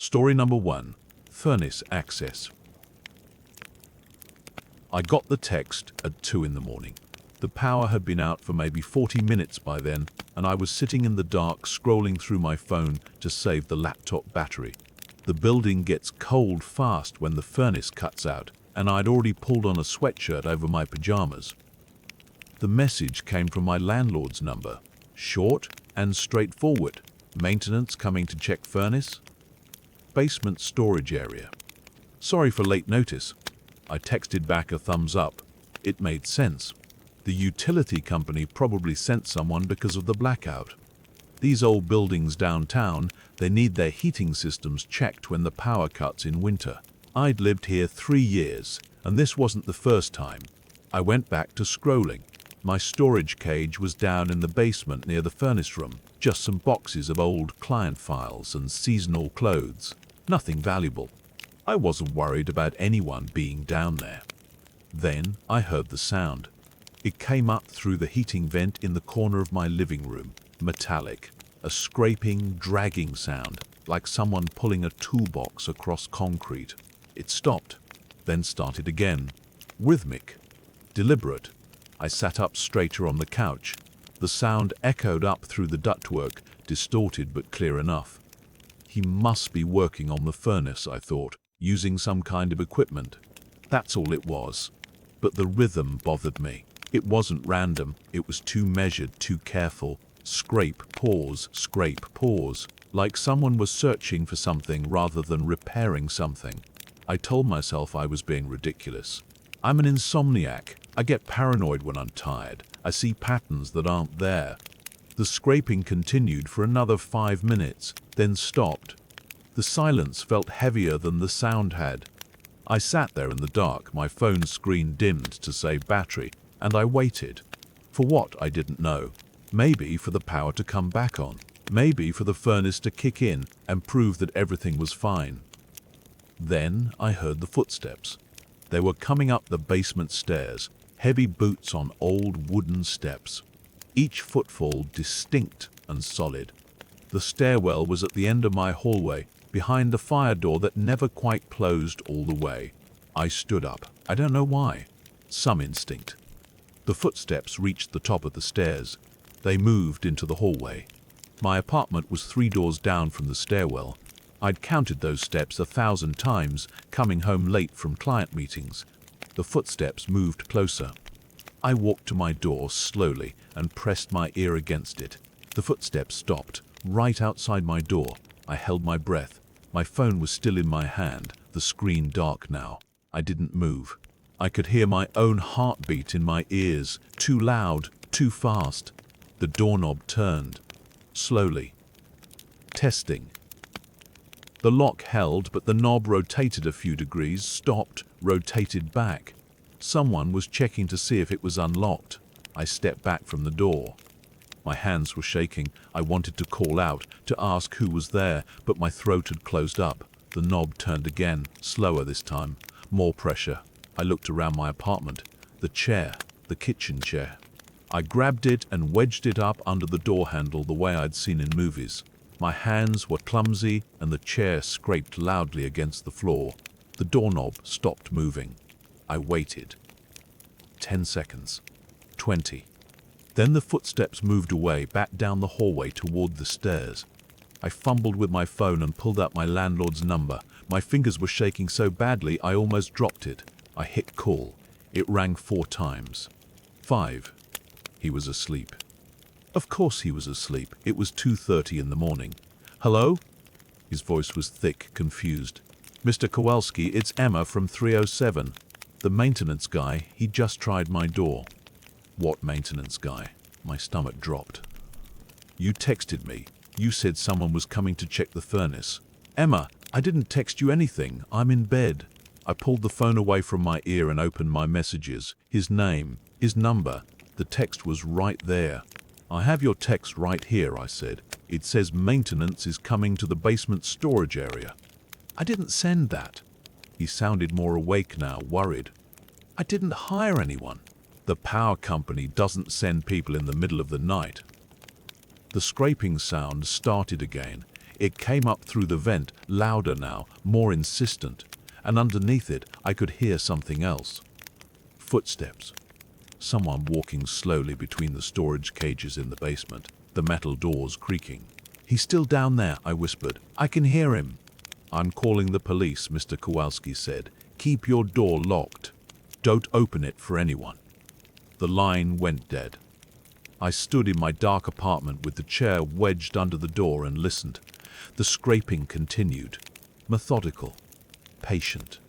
Story number 1. Furnace access. I got the text at 2 in the morning. The power had been out for maybe 40 minutes by then, and I was sitting in the dark scrolling through my phone to save the laptop battery. The building gets cold fast when the furnace cuts out, and I'd already pulled on a sweatshirt over my pajamas. The message came from my landlord's number. Short and straightforward. Maintenance coming to check furnace. Basement storage area. Sorry for late notice. I texted back a thumbs up. It made sense. The utility company probably sent someone because of the blackout. These old buildings downtown, they need their heating systems checked when the power cuts in winter. I'd lived here 3 years, and this wasn't the first time. I went back to scrolling. My storage cage was down in the basement near the furnace room. Just some boxes of old client files and seasonal clothes. Nothing valuable. I wasn't worried about anyone being down there. Then I heard the sound. It came up through the heating vent in the corner of my living room. Metallic. A scraping, dragging sound, like someone pulling a toolbox across concrete. It stopped, then started again. Rhythmic. Deliberate. I sat up straighter on the couch. The sound echoed up through the ductwork, distorted but clear enough. He must be working on the furnace, I thought, using some kind of equipment. That's all it was. But the rhythm bothered me. It wasn't random, it was too measured, too careful. Scrape, pause, like someone was searching for something rather than repairing something. I told myself I was being ridiculous. I'm an insomniac. I get paranoid when I'm tired. I see patterns that aren't there. The scraping continued for another 5 minutes, then stopped. The silence felt heavier than the sound had. I sat there in the dark, my phone screen dimmed to save battery, and I waited. For what, I didn't know. Maybe for the power to come back on. Maybe for the furnace to kick in and prove that everything was fine. Then I heard the footsteps. They were coming up the basement stairs, heavy boots on old wooden steps. Each footfall distinct and solid. The stairwell was at the end of my hallway, behind the fire door that never quite closed all the way. I stood up. I don't know why. Some instinct. The footsteps reached the top of the stairs. They moved into the hallway. My apartment was 3 doors down from the stairwell. I'd counted those steps 1,000 times, coming home late from client meetings. The footsteps moved closer. I walked to my door slowly and pressed my ear against it. The footsteps stopped, right outside my door. I held my breath. My phone was still in my hand, the screen dark now. I didn't move. I could hear my own heartbeat in my ears, too loud, too fast. The doorknob turned. Slowly. Testing. The lock held, but the knob rotated a few degrees, stopped, rotated back. Someone was checking to see if it was unlocked. I stepped back from the door. My hands were shaking. I wanted to call out, to ask who was there, but my throat had closed up. The knob turned again, slower this time. More pressure. I looked around my apartment. The chair, the kitchen chair. I grabbed it and wedged it up under the door handle the way I'd seen in movies. My hands were clumsy and the chair scraped loudly against the floor. The doorknob stopped moving. I waited. 10 seconds. 20. Then the footsteps moved away, back down the hallway toward the stairs. I fumbled with my phone and pulled out my landlord's number. My fingers were shaking so badly I almost dropped it. I hit call. It rang 4 times. 5. He was asleep. Of course he was asleep. It was 2:30 in the morning. Hello? His voice was thick, confused. Mr. Kowalski, it's Emma from 307. The maintenance guy, he just tried my door. What maintenance guy? My stomach dropped. You texted me. You said someone was coming to check the furnace. Emma, I didn't text you anything. I'm in bed. I pulled the phone away from my ear and opened my messages. His name, his number. The text was right there. I have your text right here, I said. It says maintenance is coming to the basement storage area. I didn't send that. He sounded more awake now, worried. I didn't hire anyone. The power company doesn't send people in the middle of the night. The scraping sound started again. It came up through the vent, louder now, more insistent, and underneath it I could hear something else. Footsteps. Someone walking slowly between the storage cages in the basement, the metal doors creaking. "He's still down there," I whispered. "I can hear him." "I'm calling the police," Mr. Kowalski said. "Keep your door locked. Don't open it for anyone." The line went dead. I stood in my dark apartment with the chair wedged under the door and listened. The scraping continued. Methodical. Patient.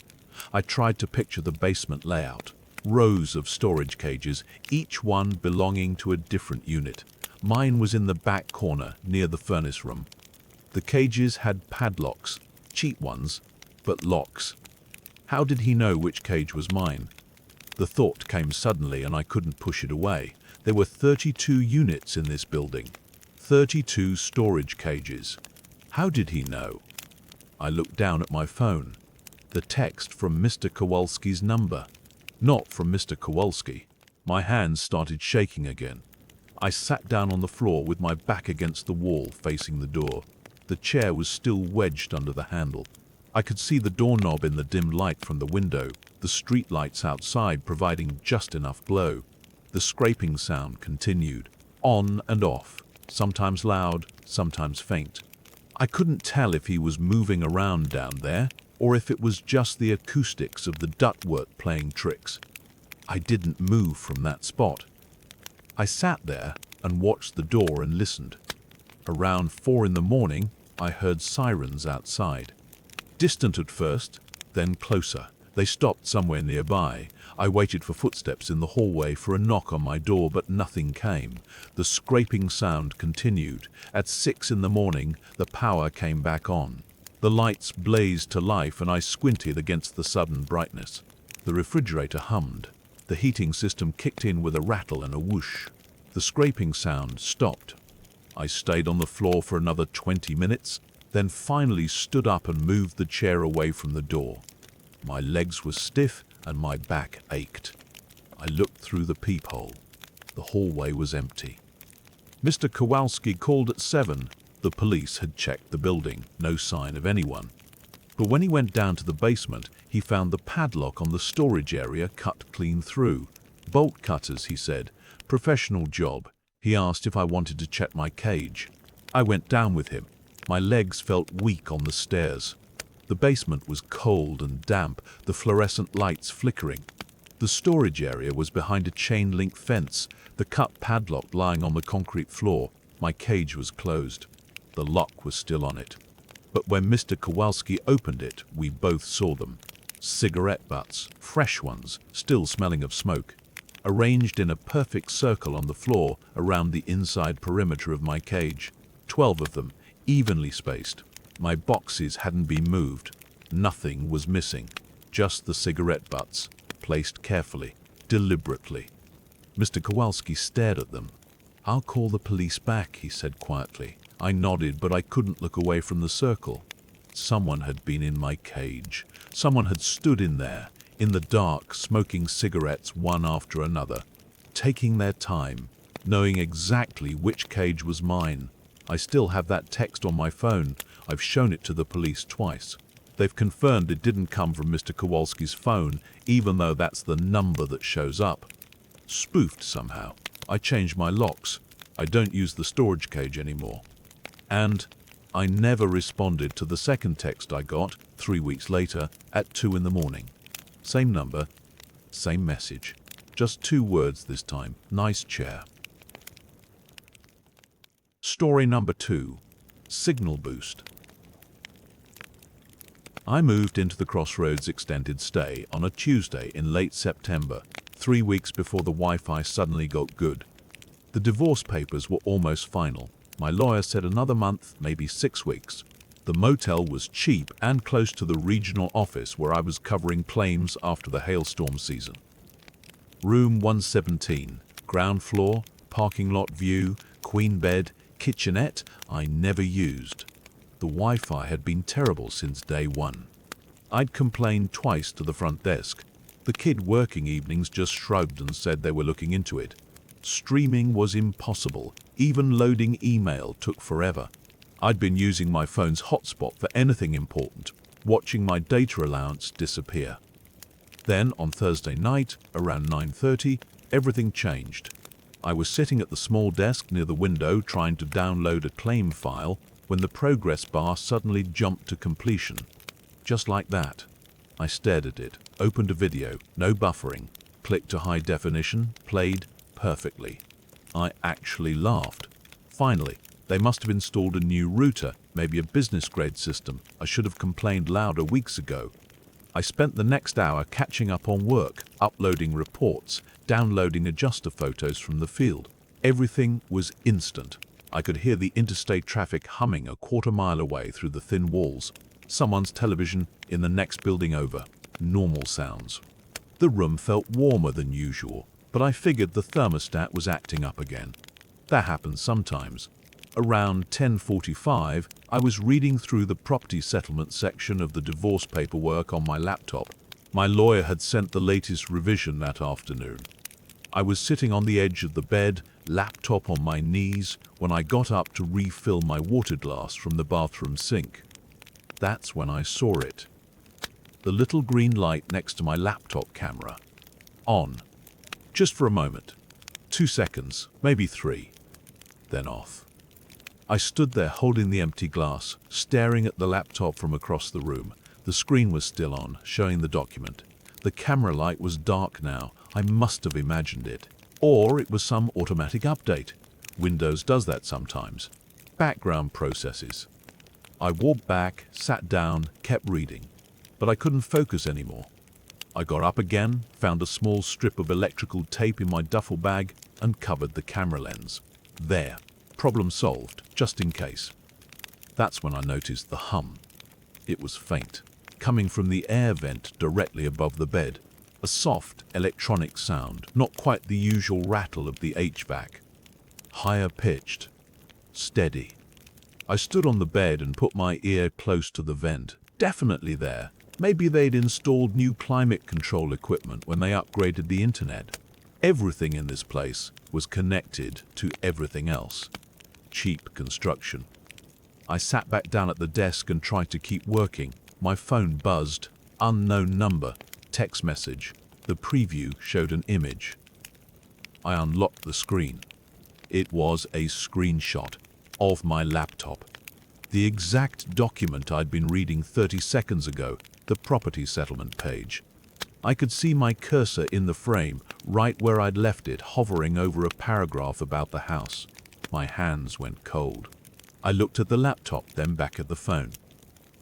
I tried to picture the basement layout. Rows of storage cages, each one belonging to a different unit. Mine was in the back corner, near the furnace room. The cages had padlocks, cheap ones, but locks. How did he know which cage was mine? The thought came suddenly and I couldn't push it away. There were 32 units in this building. 32 storage cages. How did he know? I looked down at my phone. The text from Mr. Kowalski's number. Not from Mr. Kowalski. My hands started shaking again. I sat down on the floor with my back against the wall facing the door. The chair was still wedged under the handle. I could see the doorknob in the dim light from the window, the street lights outside providing just enough glow. The scraping sound continued, on and off, sometimes loud, sometimes faint. I couldn't tell if he was moving around down there, or if it was just the acoustics of the ductwork playing tricks. I didn't move from that spot. I sat there and watched the door and listened. Around 4 in the morning, I heard sirens outside. Distant at first, then closer. They stopped somewhere nearby. I waited for footsteps in the hallway, for a knock on my door, but nothing came. The scraping sound continued. At 6 in the morning, the power came back on. The lights blazed to life and I squinted against the sudden brightness. The refrigerator hummed. The heating system kicked in with a rattle and a whoosh. The scraping sound stopped. I stayed on the floor for another 20 minutes, then finally stood up and moved the chair away from the door. My legs were stiff and my back ached. I looked through the peephole. The hallway was empty. Mr. Kowalski called at 7. The police had checked the building, no sign of anyone. But when he went down to the basement, he found the padlock on the storage area cut clean through. "Bolt cutters," he said. "Professional job." He asked if I wanted to check my cage. I went down with him. My legs felt weak on the stairs. The basement was cold and damp, the fluorescent lights flickering. The storage area was behind a chain-link fence, the cut padlock lying on the concrete floor. My cage was closed. The lock was still on it. But when Mr. Kowalski opened it, we both saw them. Cigarette butts, fresh ones, still smelling of smoke, arranged in a perfect circle on the floor around the inside perimeter of my cage. 12 of them, evenly spaced. My boxes hadn't been moved. Nothing was missing. Just the cigarette butts, placed carefully, deliberately. Mr. Kowalski stared at them. "I'll call the police back," he said quietly. I nodded, but I couldn't look away from the circle. Someone had been in my cage. Someone had stood in there, in the dark, smoking cigarettes one after another, taking their time, knowing exactly which cage was mine. I still have that text on my phone. I've shown it to the police twice. They've confirmed it didn't come from Mr. Kowalski's phone, even though that's the number that shows up. Spoofed somehow. I changed my locks. I don't use the storage cage anymore. And I never responded to the second text I got 3 weeks later at 2 in the morning. Same number, same message. Just 2 words this time. "Nice chair." Story number 2. Signal boost. I moved into the Crossroads extended stay on a Tuesday in late September, 3 weeks before the Wi-Fi suddenly got good. The divorce papers were almost final. My lawyer said another month, maybe 6 weeks. The motel was cheap and close to the regional office where I was covering claims after the hailstorm season. Room 117, ground floor, parking lot view, queen bed, kitchenette I never used. The Wi-Fi had been terrible since day one. I'd complained twice to the front desk. The kid working evenings just shrugged and said they were looking into it. Streaming was impossible. Even loading email took forever. I'd been using my phone's hotspot for anything important, watching my data allowance disappear. Then, on Thursday night, around 9:30, everything changed. I was sitting at the small desk near the window trying to download a claim file when the progress bar suddenly jumped to completion. Just like that. I stared at it, opened a video, no buffering, clicked to high definition, played perfectly. I actually laughed. Finally, they must have installed a new router, maybe a business-grade system. I should have complained louder weeks ago. I spent the next hour catching up on work, uploading reports, downloading adjuster photos from the field. Everything was instant. I could hear the interstate traffic humming a quarter-mile away through the thin walls. Someone's television in the next building over. Normal sounds. The room felt warmer than usual, but I figured the thermostat was acting up again. That happens sometimes. Around 10:45, I was reading through the property settlement section of the divorce paperwork on my laptop. My lawyer had sent the latest revision that afternoon. I was sitting on the edge of the bed, laptop on my knees, when I got up to refill my water glass from the bathroom sink. That's when I saw it. The little green light next to my laptop camera. On. Just for a moment. 2 seconds, maybe 3. Then off. I stood there holding the empty glass, staring at the laptop from across the room. The screen was still on, showing the document. The camera light was dark now. I must have imagined it. Or it was some automatic update. Windows does that sometimes. Background processes. I walked back, sat down, kept reading. But I couldn't focus anymore. I got up again, found a small strip of electrical tape in my duffel bag, and covered the camera lens. There. Problem solved, just in case. That's when I noticed the hum. It was faint, coming from the air vent directly above the bed. A soft, electronic sound, not quite the usual rattle of the HVAC. Higher pitched. Steady. I stood on the bed and put my ear close to the vent. Definitely there. Maybe they'd installed new climate control equipment when they upgraded the internet. Everything in this place was connected to everything else. Cheap construction. I sat back down at the desk and tried to keep working. My phone buzzed. Unknown number. Text message. The preview showed an image. I unlocked the screen. It was a screenshot of my laptop. The exact document I'd been reading 30 seconds ago, the property settlement page. I could see my cursor in the frame, right where I'd left it, hovering over a paragraph about the house. My hands went cold. I looked at the laptop, then back at the phone.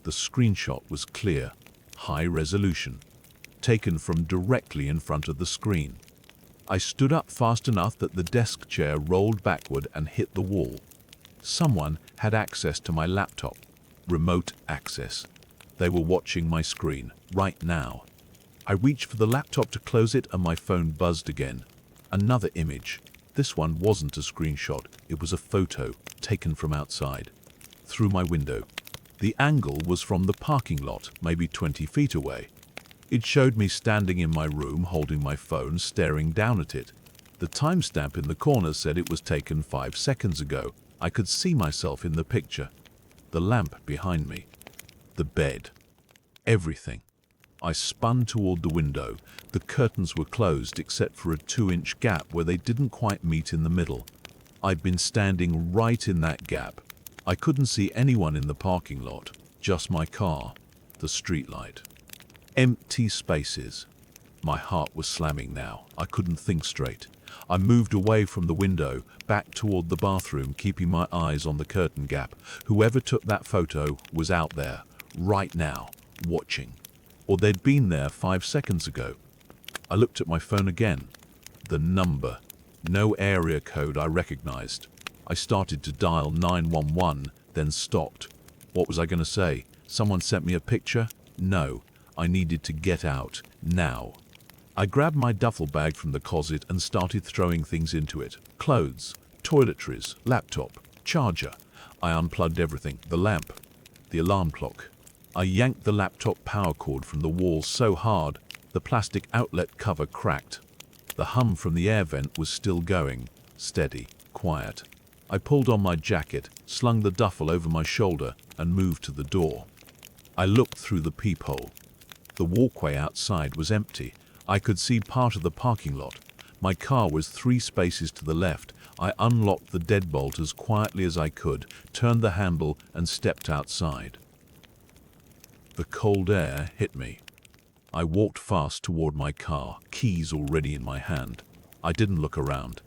The screenshot was clear, high resolution, taken from directly in front of the screen. I stood up fast enough that the desk chair rolled backward and hit the wall. Someone had access to my laptop. Remote access. They were watching my screen, right now. I reached for the laptop to close it and my phone buzzed again. Another image. This one wasn't a screenshot, it was a photo, taken from outside. Through my window. The angle was from the parking lot, maybe 20 feet away. It showed me standing in my room, holding my phone, staring down at it. The timestamp in the corner said it was taken 5 seconds ago. I could see myself in the picture. The lamp behind me. The bed. Everything. I spun toward the window. The curtains were closed except for a 2-inch gap where they didn't quite meet in the middle. I'd been standing right in that gap. I couldn't see anyone in the parking lot, just my car, the streetlight. Empty spaces. My heart was slamming now. I couldn't think straight. I moved away from the window, back toward the bathroom, keeping my eyes on the curtain gap. Whoever took that photo was out there, right now, watching. Or they'd been there 5 seconds ago. I looked at my phone again. The number. No area code I recognized. I started to dial 911, then stopped. What was I going to say? Someone sent me a picture? No. I needed to get out, now. I grabbed my duffel bag from the closet and started throwing things into it. Clothes, toiletries, laptop, charger. I unplugged everything. The lamp, the alarm clock. I yanked the laptop power cord from the wall so hard, the plastic outlet cover cracked. The hum from the air vent was still going, steady, quiet. I pulled on my jacket, slung the duffel over my shoulder, and moved to the door. I looked through the peephole. The walkway outside was empty. I could see part of the parking lot. My car was 3 spaces to the left. I unlocked the deadbolt as quietly as I could, turned the handle, and stepped outside. The cold air hit me. I walked fast toward my car, keys already in my hand. I didn't look around.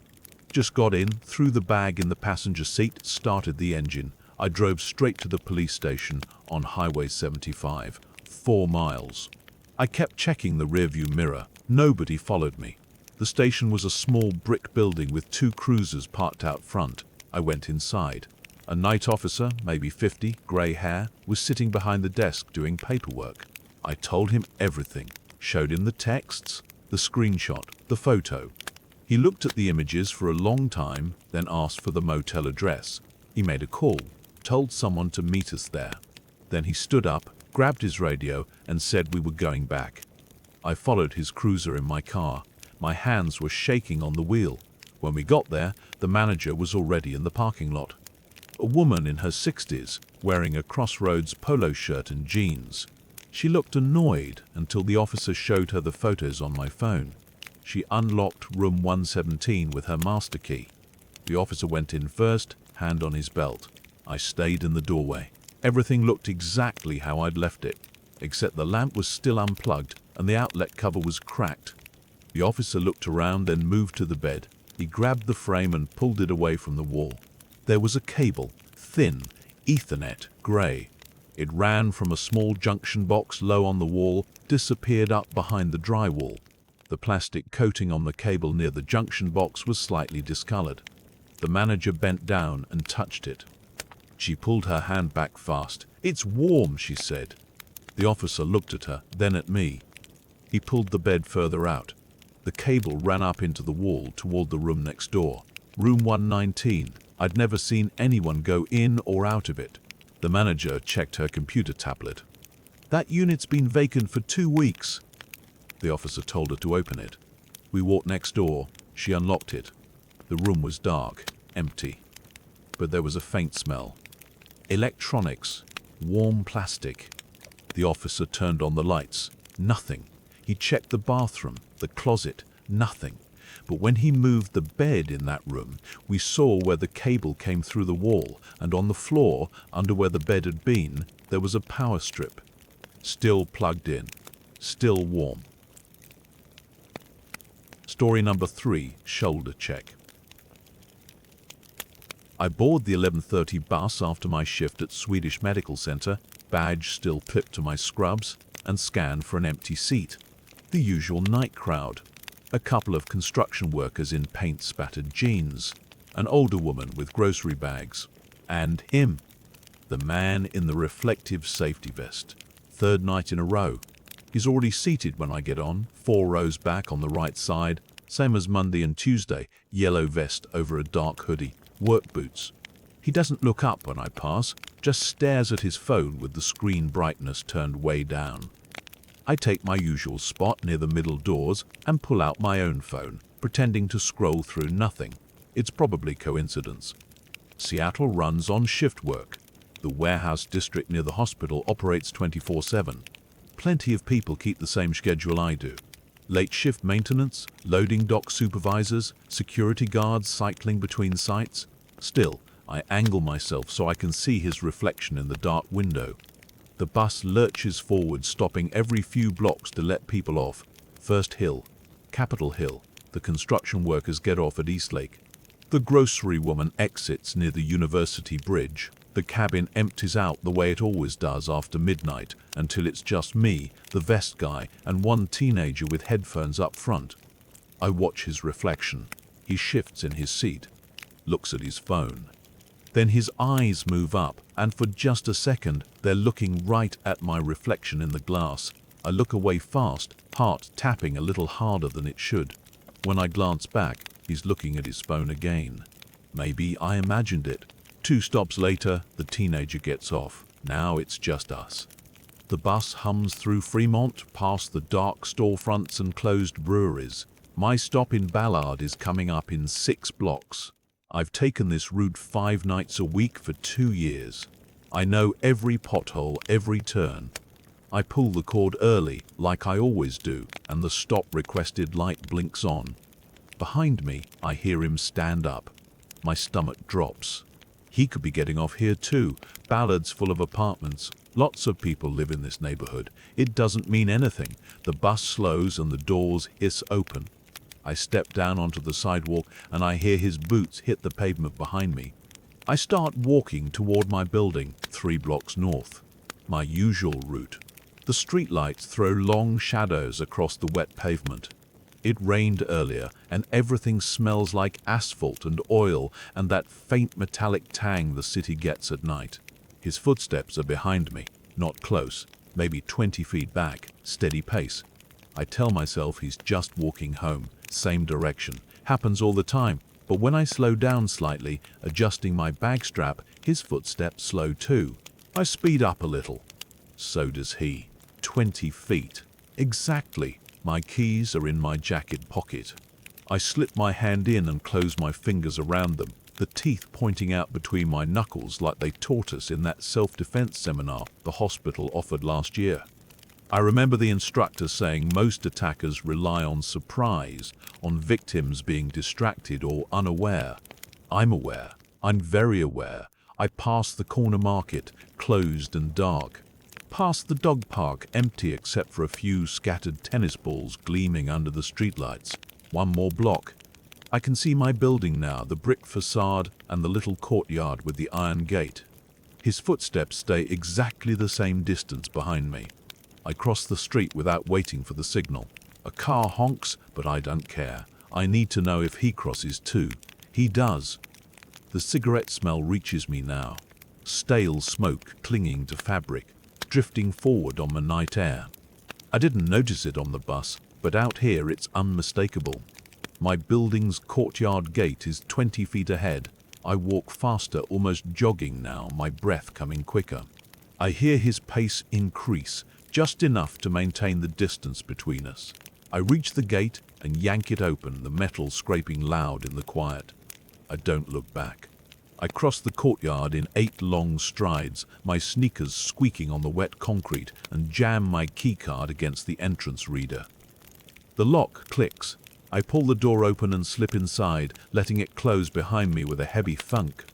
Just got in, threw the bag in the passenger seat, started the engine. I drove straight to the police station on Highway 75, 4 miles. I kept checking the rearview mirror. Nobody followed me. The station was a small brick building with 2 cruisers parked out front. I went inside. A night officer, maybe 50, grey hair, was sitting behind the desk doing paperwork. I told him everything, showed him the texts, the screenshot, the photo. He looked at the images for a long time, then asked for the motel address. He made a call, told someone to meet us there. Then he stood up, grabbed his radio, and said we were going back. I followed his cruiser in my car. My hands were shaking on the wheel. When we got there, the manager was already in the parking lot. A woman in her 60s, wearing a Crossroads polo shirt and jeans. She looked annoyed until the officer showed her the photos on my phone. She unlocked room 117 with her master key. The officer went in first, hand on his belt. I stayed in the doorway. Everything looked exactly how I'd left it, except the lamp was still unplugged and the outlet cover was cracked. The officer looked around, then moved to the bed. He grabbed the frame and pulled it away from the wall. There was a cable, thin, Ethernet, grey. It ran from a small junction box low on the wall, disappeared up behind the drywall. The plastic coating on the cable near the junction box was slightly discolored. The manager bent down and touched it. She pulled her hand back fast. "It's warm," she said. The officer looked at her, then at me. He pulled the bed further out. The cable ran up into the wall toward the room next door. Room 119. I'd never seen anyone go in or out of it. The manager checked her computer tablet. "That unit's been vacant for 2 weeks." The officer told her to open it. We walked next door. She unlocked it. The room was dark, empty. But there was a faint smell. Electronics, warm plastic. The officer turned on the lights. Nothing. He checked the bathroom, the closet. Nothing. But when he moved the bed in that room, we saw where the cable came through the wall, and on the floor, under where the bed had been, there was a power strip. Still plugged in. Still warm. Story number 3, shoulder check. I board the 11:30 bus after my shift at Swedish Medical Center, badge still clipped to my scrubs, and scan for an empty seat. The usual night crowd. A couple of construction workers in paint-spattered jeans, an older woman with grocery bags, and him, the man in the reflective safety vest. 3rd night in a row. He's already seated when I get on, 4 rows back on the right side, same as Monday and Tuesday, yellow vest over a dark hoodie, work boots. He doesn't look up when I pass, just stares at his phone with the screen brightness turned way down. I take my usual spot near the middle doors and pull out my own phone, pretending to scroll through nothing. It's probably coincidence. Seattle runs on shift work. The warehouse district near the hospital operates 24/7. Plenty of people keep the same schedule I do. Late shift maintenance, loading dock supervisors, security guards cycling between sites. Still, I angle myself so I can see his reflection in the dark window. The bus lurches forward, stopping every few blocks to let people off. First Hill, Capitol Hill. The construction workers get off at Eastlake. The grocery woman exits near the University Bridge. The cabin empties out the way it always does after midnight, until it's just me, the vest guy, and one teenager with headphones up front. I watch his reflection. He shifts in his seat, looks at his phone. Then his eyes move up, and for just a second, they're looking right at my reflection in the glass. I look away fast, heart tapping a little harder than it should. When I glance back, he's looking at his phone again. Maybe I imagined it. 2 stops later, the teenager gets off. Now it's just us. The bus hums through Fremont, past the dark storefronts and closed breweries. My stop in Ballard is coming up in 6 blocks. I've taken this route 5 nights a week for 2 years. I know every pothole, every turn. I pull the cord early, like I always do, and the stop requested light blinks on. Behind me, I hear him stand up. My stomach drops. He could be getting off here too. Ballard's full of apartments. Lots of people live in this neighborhood. It doesn't mean anything. The bus slows and the doors hiss open. I step down onto the sidewalk and I hear his boots hit the pavement behind me. I start walking toward my building, 3 blocks north. My usual route. The streetlights throw long shadows across the wet pavement. It rained earlier, and everything smells like asphalt and oil and that faint metallic tang the city gets at night. His footsteps are behind me, not close, maybe 20 feet back, steady pace. I tell myself he's just walking home, same direction. Happens all the time, but when I slow down slightly, adjusting my bag strap, his footsteps slow too. I speed up a little. So does he. 20 feet. Exactly. My keys are in my jacket pocket. I slip my hand in and close my fingers around them, the teeth pointing out between my knuckles like they taught us in that self-defense seminar the hospital offered last year. I remember the instructor saying most attackers rely on surprise, on victims being distracted or unaware. I'm aware. I'm very aware. I pass the corner market, closed and dark. Past the dog park, empty except for a few scattered tennis balls gleaming under the streetlights. 1 more block. I can see my building now, the brick facade and the little courtyard with the iron gate. His footsteps stay exactly the same distance behind me. I cross the street without waiting for the signal. A car honks, but I don't care. I need to know if he crosses too. He does. The cigarette smell reaches me now. Stale smoke clinging to fabric, drifting forward on the night air. I didn't notice it on the bus, but out here it's unmistakable. My building's courtyard gate is 20 feet ahead. I walk faster, almost jogging now, my breath coming quicker. I hear his pace increase, just enough to maintain the distance between us. I reach the gate and yank it open, the metal scraping loud in the quiet. I don't look back. I cross the courtyard in 8 long strides, my sneakers squeaking on the wet concrete, and jam my keycard against the entrance reader. The lock clicks. I pull the door open and slip inside, letting it close behind me with a heavy thunk.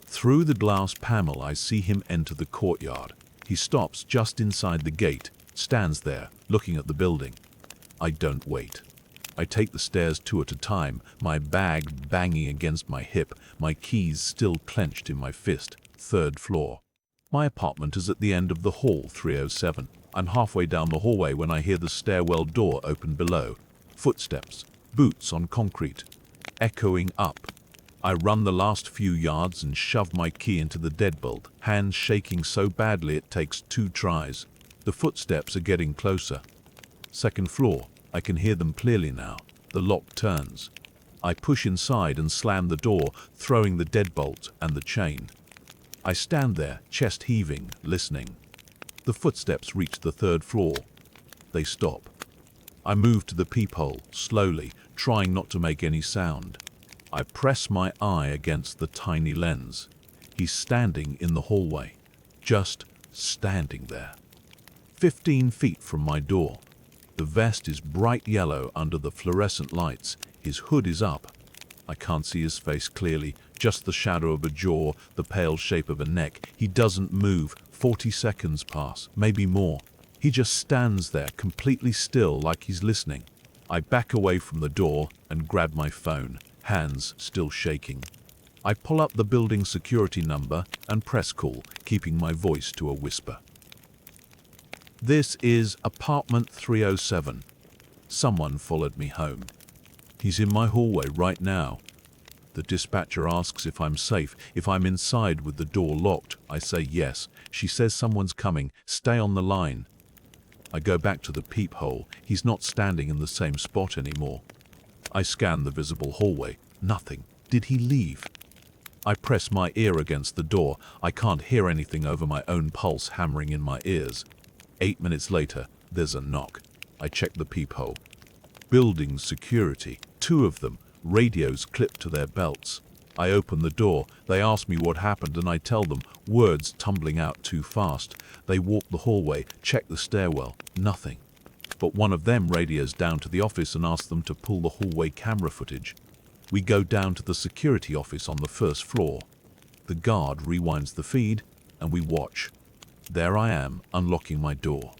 Through the glass panel, I see him enter the courtyard. He stops just inside the gate, stands there, looking at the building. I don't wait. I take the stairs 2 at a time, my bag banging against my hip, my keys still clenched in my fist. 3rd floor. My apartment is at the end of the hall, 307. I'm halfway down the hallway when I hear the stairwell door open below. Footsteps, boots on concrete, echoing up. I run the last few yards and shove my key into the deadbolt, hands shaking so badly it takes 2 tries. The footsteps are getting closer. 2nd floor. I can hear them clearly now. The lock turns. I push inside and slam the door, throwing the deadbolt and the chain. I stand there, chest heaving, listening. The footsteps reach the 3rd floor. They stop. I move to the peephole, slowly, trying not to make any sound. I press my eye against the tiny lens. He's standing in the hallway. Just standing there. 15 feet from my door. The vest is bright yellow under the fluorescent lights. His hood is up. I can't see his face clearly, just the shadow of a jaw, the pale shape of a neck. He doesn't move. 40 seconds pass, maybe more. He just stands there, completely still, like he's listening. I back away from the door and grab my phone, hands still shaking. I pull up the building security number and press call, keeping my voice to a whisper. This is apartment 307. Someone followed me home. He's in my hallway right now. The dispatcher asks if I'm safe, if I'm inside with the door locked. I say yes. She says someone's coming. Stay on the line. I go back to the peephole. He's not standing in the same spot anymore. I scan the visible hallway. Nothing. Did he leave? I press my ear against the door. I can't hear anything over my own pulse hammering in my ears. 8 minutes later, there's a knock. I check the peephole. Building security. 2 of them, radios clipped to their belts. I open the door, they ask me what happened and I tell them, words tumbling out too fast. They walk the hallway, check the stairwell, nothing. But one of them radios down to the office and asks them to pull the hallway camera footage. We go down to the security office on the first floor. The guard rewinds the feed and we watch. There I am, unlocking my door.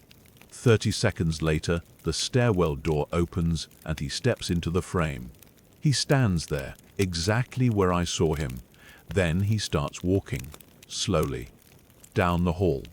30 seconds later, the stairwell door opens and he steps into the frame. He stands there, exactly where I saw him. Then he starts walking, slowly, down the hall.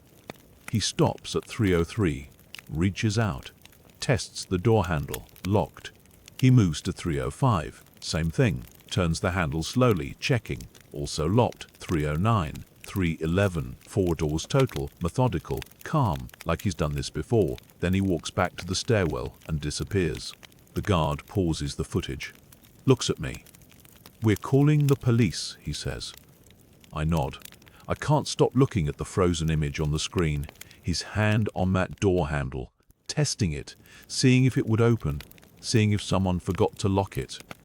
He stops at 303, reaches out, tests the door handle, locked. He moves to 305, same thing, turns the handle slowly, checking, also locked, 309, 311, 4 doors total, methodical, calm, like he's done this before. Then he walks back to the stairwell and disappears. The guard pauses the footage, looks at me. "We're calling the police," he says. I nod. I can't stop looking at the frozen image on the screen, his hand on that door handle, testing it, seeing if it would open, seeing if someone forgot to lock it.